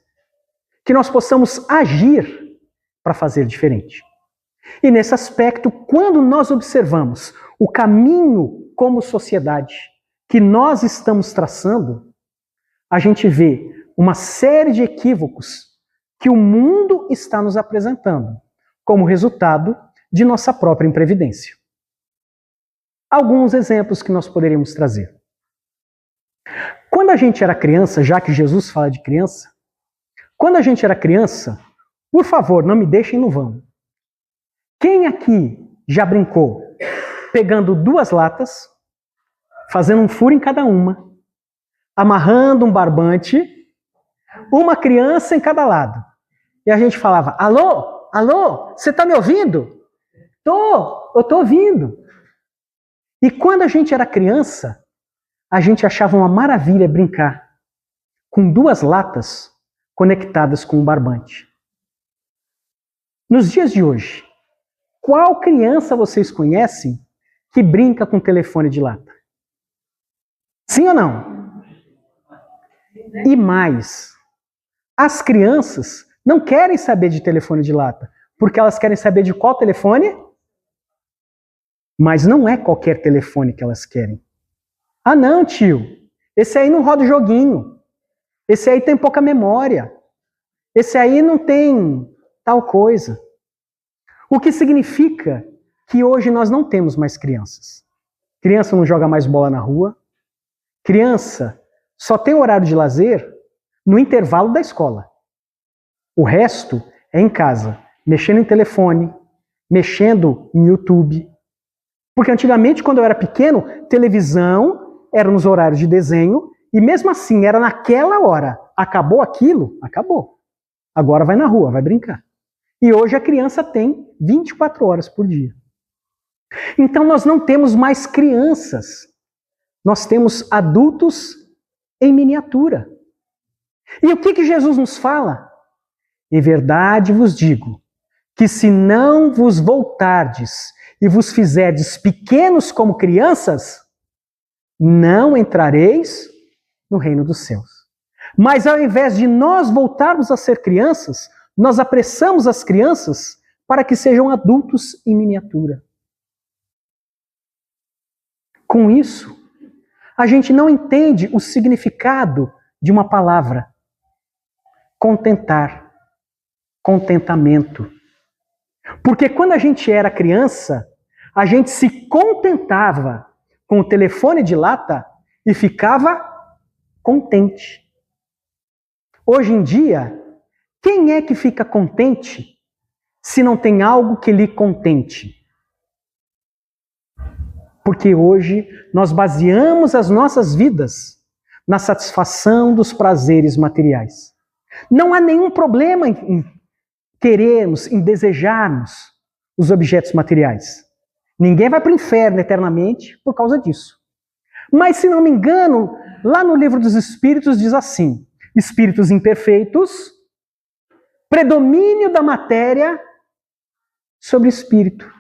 Que nós possamos agir para fazer diferente. E nesse aspecto, quando nós observamos o caminho como sociedade que nós estamos traçando, a gente vê uma série de equívocos que o mundo está nos apresentando como resultado de nossa própria imprevidência. Alguns exemplos que nós poderíamos trazer. Quando a gente era criança, já que Jesus fala de criança, quando a gente era criança, por favor, não me deixem no vão. Quem aqui já brincou pegando duas latas, fazendo um furo em cada uma, amarrando um barbante, uma criança em cada lado. E a gente falava, alô, alô, você está me ouvindo? Eu tô ouvindo. E quando a gente era criança, a gente achava uma maravilha brincar com 2 latas conectadas com um barbante. Nos dias de hoje, qual criança vocês conhecem que brinca com telefone de lata? Sim ou não? E mais, as crianças não querem saber de telefone de lata, porque elas querem saber de qual telefone? Mas não é qualquer telefone que elas querem. Ah não, tio, esse aí não roda o joguinho. Esse aí tem pouca memória. Esse aí não tem tal coisa. O que significa que hoje nós não temos mais crianças. Criança não joga mais bola na rua. Criança só tem horário de lazer no intervalo da escola. O resto é em casa, mexendo em telefone, mexendo em YouTube. Porque antigamente, quando eu era pequeno, televisão era nos horários de desenho e mesmo assim era naquela hora. Acabou aquilo? Acabou. Agora vai na rua, vai brincar. E hoje a criança tem 24 horas por dia. Então nós não temos mais crianças. Nós temos adultos em miniatura. E o que Jesus nos fala? Em verdade vos digo, que se não vos voltardes e vos fizerdes pequenos como crianças, não entrareis no reino dos céus. Mas ao invés de nós voltarmos a ser crianças, nós apressamos as crianças para que sejam adultos em miniatura. Com isso, a gente não entende o significado de uma palavra. Contentar. Contentamento. Porque quando a gente era criança, a gente se contentava com o telefone de lata e ficava contente. Hoje em dia, quem é que fica contente se não tem algo que lhe contente? Porque hoje nós baseamos as nossas vidas na satisfação dos prazeres materiais. Não há nenhum problema em querermos, em desejarmos os objetos materiais. Ninguém vai para o inferno eternamente por causa disso. Mas, se não me engano, lá no livro dos Espíritos diz assim: espíritos imperfeitos, predomínio da matéria sobre espírito.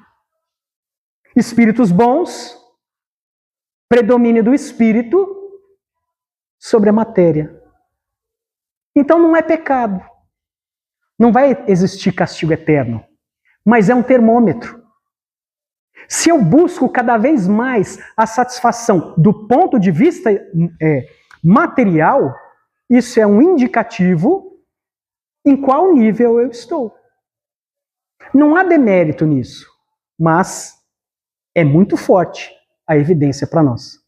Espíritos bons, predomínio do espírito sobre a matéria. Então não é pecado. Não vai existir castigo eterno, mas é um termômetro. Se eu busco cada vez mais a satisfação do ponto de vista material, isso é um indicativo em qual nível eu estou. Não há demérito nisso, mas é muito forte a evidência para nós.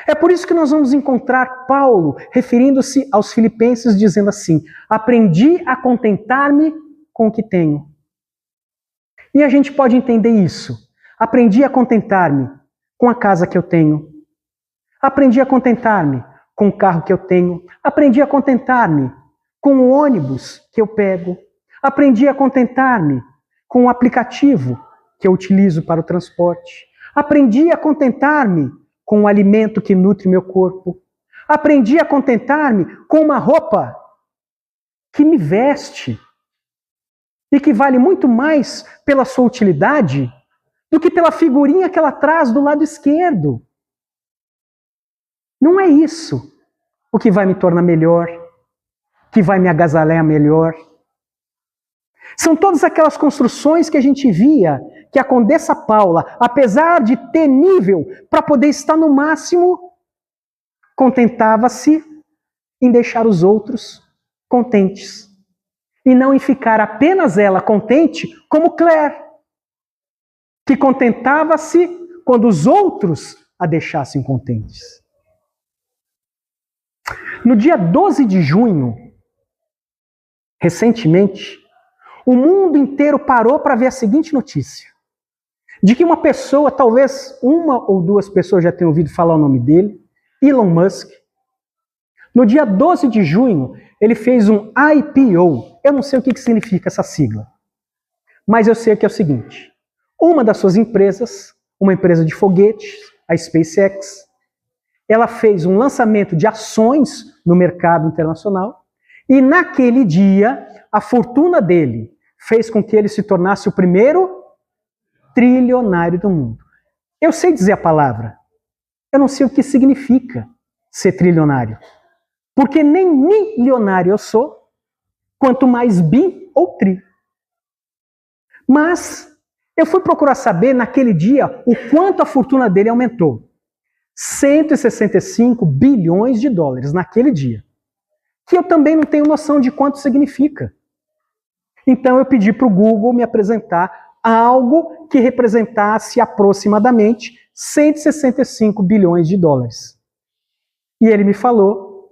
É por isso que nós vamos encontrar Paulo referindo-se aos filipenses dizendo assim: aprendi a contentar-me com o que tenho. E a gente pode entender isso. Aprendi a contentar-me com a casa que eu tenho. Aprendi a contentar-me com o carro que eu tenho. Aprendi a contentar-me com o ônibus que eu pego. Aprendi a contentar-me com o aplicativo que eu utilizo para o transporte. Aprendi a contentar-me com o alimento que nutre meu corpo. Aprendi a contentar-me com uma roupa que me veste e que vale muito mais pela sua utilidade do que pela figurinha que ela traz do lado esquerdo. Não é isso o que vai me tornar melhor, que vai me agasalhar melhor. São todas aquelas construções que a gente via que a Condessa Paula, apesar de ter nível para poder estar no máximo, contentava-se em deixar os outros contentes. E não em ficar apenas ela contente, como Claire, que contentava-se quando os outros a deixassem contentes. No dia 12 de junho, recentemente, o mundo inteiro parou para ver a seguinte notícia: de que uma pessoa, talvez uma ou duas pessoas já tenham ouvido falar o nome dele, Elon Musk, no dia 12 de junho, ele fez um IPO. Eu não sei o que significa essa sigla, mas eu sei que é o seguinte: Uma das suas empresas, uma empresa de foguetes, a SpaceX, ela fez um lançamento de ações no mercado internacional e naquele dia a fortuna dele fez com que ele se tornasse o primeiro trilionário do mundo. Eu sei dizer a palavra, eu não sei o que significa ser trilionário, porque nem milionário eu sou, quanto mais bi ou tri. Mas eu fui procurar saber naquele dia o quanto a fortuna dele aumentou. 165 bilhões de dólares naquele dia. Que eu também não tenho noção de quanto significa. Então eu pedi para o Google me apresentar algo que representasse aproximadamente 165 bilhões de dólares. E ele me falou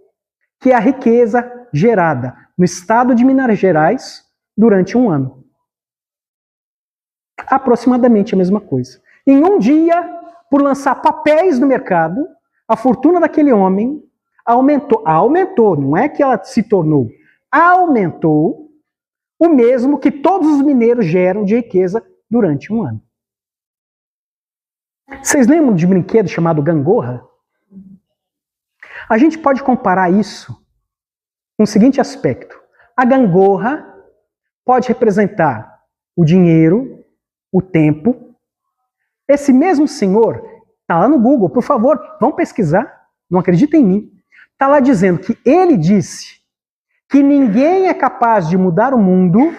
que é a riqueza gerada no estado de Minas Gerais durante um ano. Aproximadamente a mesma coisa. Em um dia, por lançar papéis no mercado, a fortuna daquele homem aumentou, não é que ela se tornou, aumentou o mesmo que todos os mineiros geram de riqueza durante um ano. Vocês lembram de um brinquedo chamado gangorra? A gente pode comparar isso com o seguinte aspecto. A gangorra pode representar o dinheiro, o tempo. Esse mesmo senhor está lá no Google, por favor, vão pesquisar, não acreditem em mim. Está lá dizendo que ele disse que ninguém é capaz de mudar o mundo,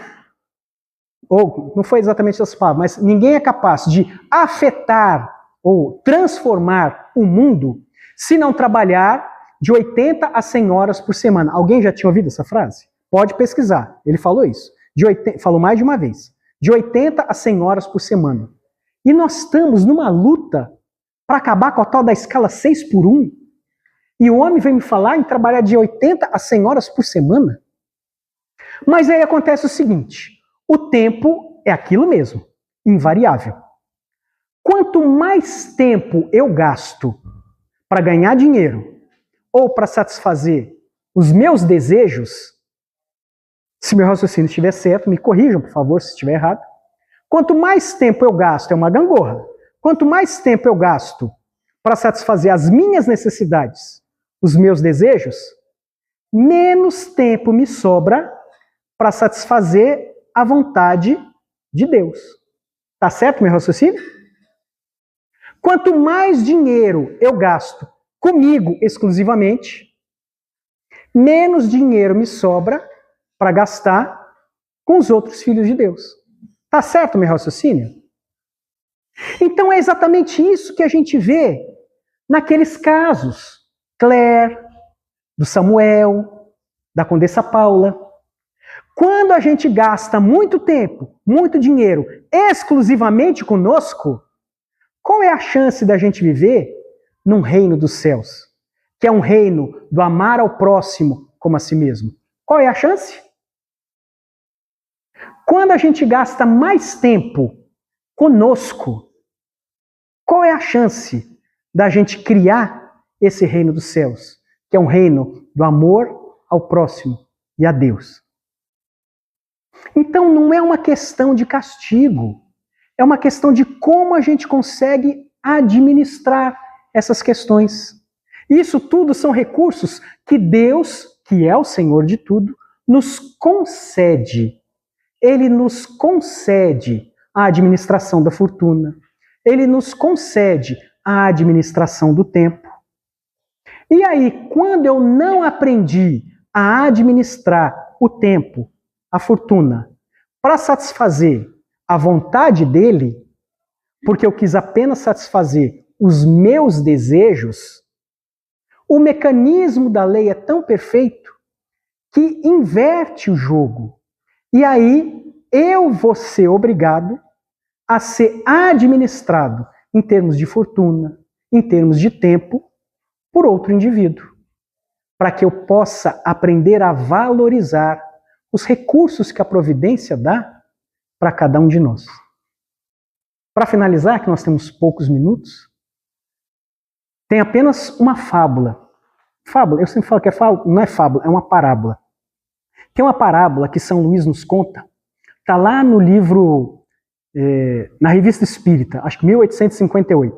ou não foi exatamente essa palavra, mas ninguém é capaz de afetar ou transformar o mundo se não trabalhar de 80 a 100 horas por semana. Alguém já tinha ouvido essa frase? Pode pesquisar. Ele falou isso. Falou mais de uma vez. De 80 a 100 horas por semana. E nós estamos numa luta para acabar com a tal da escala 6 por 1. E o homem vem me falar em trabalhar de 80 a 100 horas por semana. Mas aí acontece o seguinte. O tempo é aquilo mesmo. Invariável. Quanto mais tempo eu gasto para ganhar dinheiro ou para satisfazer os meus desejos, se meu raciocínio estiver certo, me corrijam, por favor, se estiver errado. Quanto mais tempo eu gasto, é uma gangorra. Quanto mais tempo eu gasto para satisfazer as minhas necessidades, os meus desejos, menos tempo me sobra para satisfazer a vontade de Deus. Tá certo meu raciocínio? Quanto mais dinheiro eu gasto comigo exclusivamente, menos dinheiro me sobra para gastar com os outros filhos de Deus. Tá certo meu raciocínio? Então é exatamente isso que a gente vê naqueles casos. Claire, do Samuel, da Condessa Paula. Quando a gente gasta muito tempo, muito dinheiro, exclusivamente conosco, qual é a chance da gente viver num reino dos céus? Que é um reino do amar ao próximo como a si mesmo. Qual é a chance? Quando a gente gasta mais tempo conosco, qual é a chance da gente criar esse reino dos céus? Que é um reino do amor ao próximo e a Deus. Então não é uma questão de castigo, é uma questão de como a gente consegue administrar essas questões. Isso tudo são recursos que Deus, que é o Senhor de tudo, nos concede. Ele nos concede a administração da fortuna. Ele nos concede a administração do tempo. E aí, quando eu não aprendi a administrar o tempo, a fortuna, para satisfazer a vontade dele, porque eu quis apenas satisfazer os meus desejos, o mecanismo da lei é tão perfeito que inverte o jogo. E aí eu vou ser obrigado a ser administrado em termos de fortuna, em termos de tempo, por outro indivíduo, para que eu possa aprender a valorizar os recursos que a providência dá para cada um de nós. Para finalizar, que nós temos poucos minutos, tem apenas uma fábula. Fábula, eu sempre falo que é fábula, não é fábula, é uma parábola. Tem uma parábola que São Luís nos conta, está lá no livro na Revista Espírita, acho que 1858,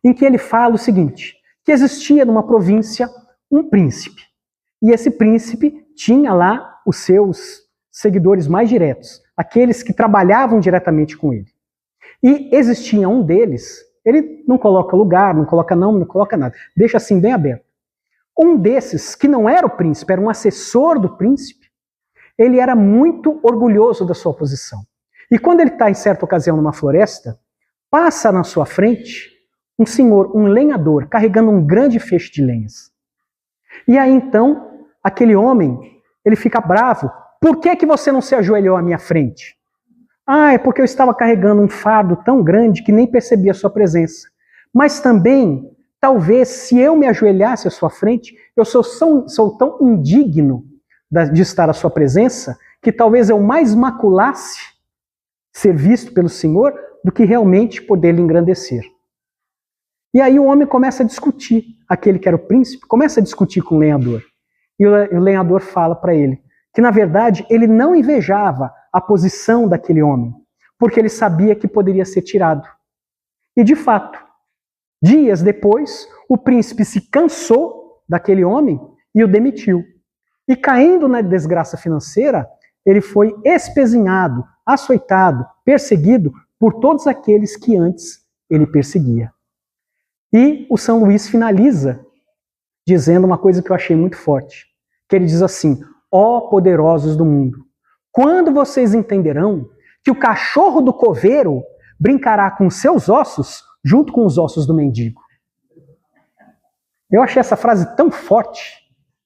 em que ele fala o seguinte, que existia numa província um príncipe, e esse príncipe tinha lá os seus seguidores mais diretos, aqueles que trabalhavam diretamente com ele. E existia um deles, ele não coloca lugar, não coloca nome, não coloca nada, deixa assim bem aberto. Um desses, que não era o príncipe, era um assessor do príncipe, ele era muito orgulhoso da sua posição. E quando ele está em certa ocasião numa floresta, passa na sua frente um senhor, um lenhador, carregando um grande feixe de lenhas. E aí então, aquele homem, ele fica bravo. Por que você não se ajoelhou à minha frente? Ah, é porque eu estava carregando um fardo tão grande que nem percebi a sua presença. Mas também, talvez, se eu me ajoelhasse à sua frente, eu sou tão indigno de estar à sua presença, que talvez eu mais maculasse ser visto pelo Senhor do que realmente poder lhe engrandecer. E aí o homem começa a discutir, aquele que era o príncipe, começa a discutir com o lenhador. E o lenhador fala para ele que, na verdade, ele não invejava a posição daquele homem, porque ele sabia que poderia ser tirado. E, de fato, dias depois, o príncipe se cansou daquele homem e o demitiu. E, caindo na desgraça financeira, ele foi espezinhado, açoitado, perseguido por todos aqueles que antes ele perseguia. E o São Luís finaliza dizendo uma coisa que eu achei muito forte, que ele diz assim: ó poderosos do mundo, quando vocês entenderão que o cachorro do coveiro brincará com seus ossos junto com os ossos do mendigo. Eu achei essa frase tão forte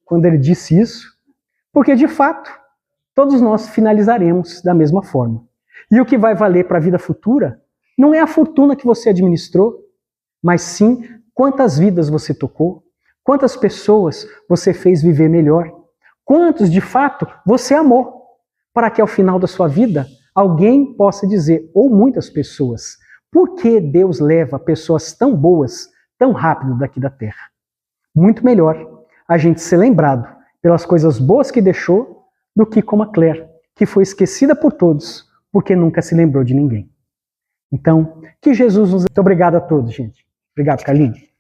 quando ele disse isso, porque de fato todos nós finalizaremos da mesma forma. E o que vai valer para a vida futura não é a fortuna que você administrou, mas sim quantas vidas você tocou, quantas pessoas você fez viver melhor, quantos de fato você amou, para que ao final da sua vida alguém possa dizer, ou muitas pessoas, por que Deus leva pessoas tão boas tão rápido daqui da terra? Muito melhor a gente ser lembrado pelas coisas boas que deixou do que como a Claire, que foi esquecida por todos porque nunca se lembrou de ninguém. Então, que Jesus nos... Muito obrigado a todos, gente. Obrigado, Carlinhos.